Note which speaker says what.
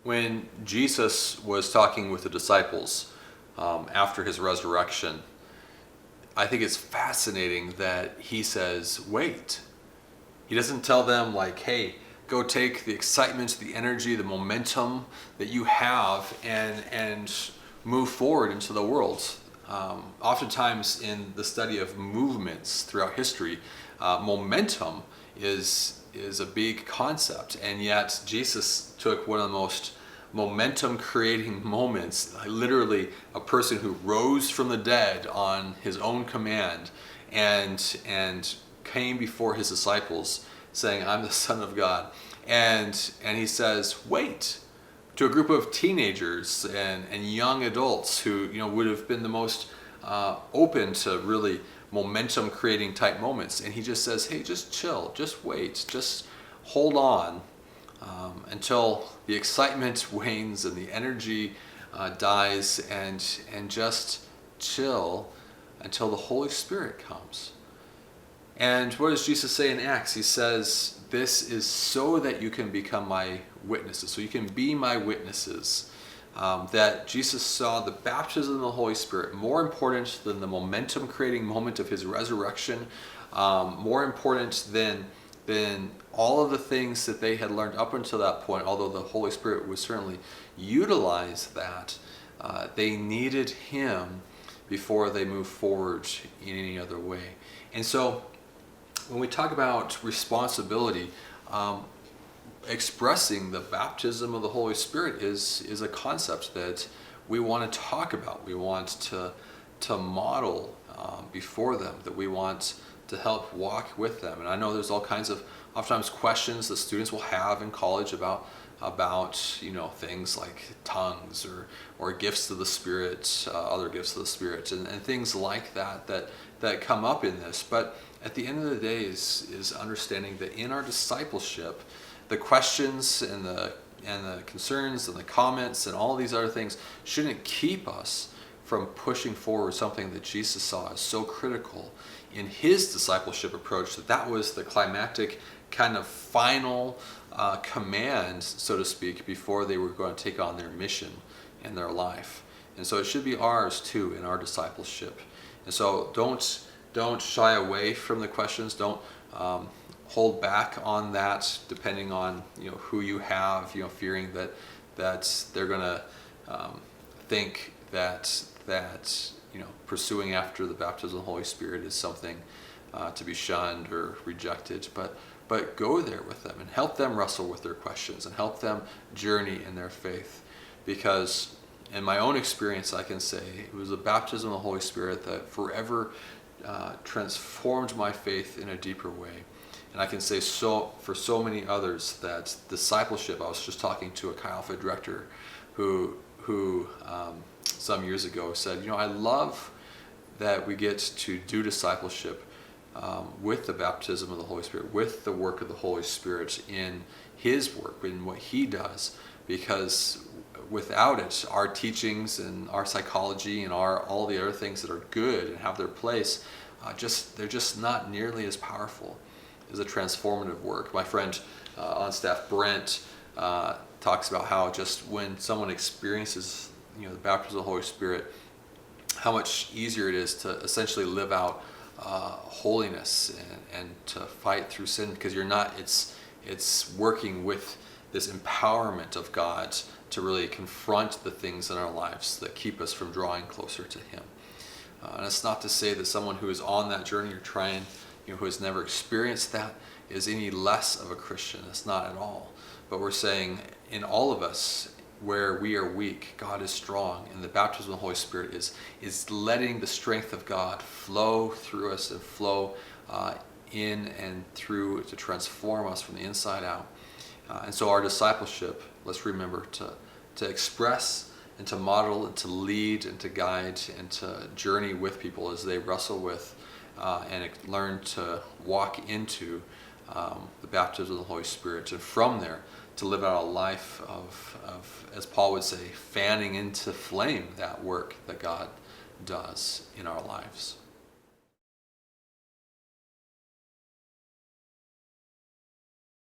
Speaker 1: When Jesus was talking with the disciples after his resurrection, I think it's fascinating that he says, wait. He doesn't tell them like, hey, go take the excitement, the energy, the momentum that you have and move forward into the world. Oftentimes in the study of movements throughout history, momentum is a big concept, and yet Jesus took one of the most momentum creating moments, literally a person who rose from the dead on his own command and came before his disciples saying, I'm the Son of God. And he says, wait, to a group of teenagers and young adults who would have been the most open to really momentum creating type moments. And he just says, hey, just chill, just wait, just hold on until the excitement wanes and the energy dies, and just chill until the Holy Spirit comes. And what does Jesus say in Acts? He says, this is so that you can become my witnesses, so you can be my witnesses. That Jesus saw the baptism of the Holy Spirit more important than the momentum creating moment of his resurrection, more important than all of the things that they had learned up until that point, although the Holy Spirit would certainly utilize that. They needed him before they moved forward in any other way. And so when we talk about responsibility, expressing the baptism of the Holy Spirit is a concept that we want to talk about. We want to model before them, that we want to help walk with them. And I know there's all kinds of oftentimes questions that students will have in college about things like tongues or gifts of the Spirit, other gifts of the Spirit, and things like that come up in this. But at the end of the day is understanding that in our discipleship, the questions and the concerns and the comments and all these other things shouldn't keep us from pushing forward something that Jesus saw as so critical in his discipleship approach, that was the climactic kind of final command, so to speak, before they were going to take on their mission in their life. And so it should be ours too in our discipleship. And so don't shy away from the questions. Don't hold back on that, depending on who you have, fearing that they're going to think that pursuing after the baptism of the Holy Spirit is something to be shunned or rejected. But go there with them and help them wrestle with their questions and help them journey in their faith. Because in my own experience, I can say it was the baptism of the Holy Spirit that forever transformed my faith in a deeper way. And I can say for so many others that discipleship, I was just talking to a Chi Alpha director who some years ago said, I love that we get to do discipleship with the baptism of the Holy Spirit, with the work of the Holy Spirit in his work, in what he does, because without it, our teachings and our psychology and all the other things that are good and have their place, they're just not nearly as powerful as a transformative work. My friend on staff, Brent, talks about how just when someone experiences the baptism of the Holy Spirit, how much easier it is to essentially live out holiness and to fight through sin, because it's working with this empowerment of God to really confront the things in our lives that keep us from drawing closer to him. And it's not to say that someone who is on that journey or trying, who has never experienced that, is any less of a Christian. It's not at all. But we're saying in all of us, where we are weak, God is strong, and the baptism of the Holy Spirit is letting the strength of God flow through us and flow in and through to transform us from the inside out. And so our discipleship, let's remember to express and to model and to lead and to guide and to journey with people as they wrestle with and learn to walk into the baptism of the Holy Spirit, and from there to live out a life of, as Paul would say, fanning into flame that work that God does in our lives.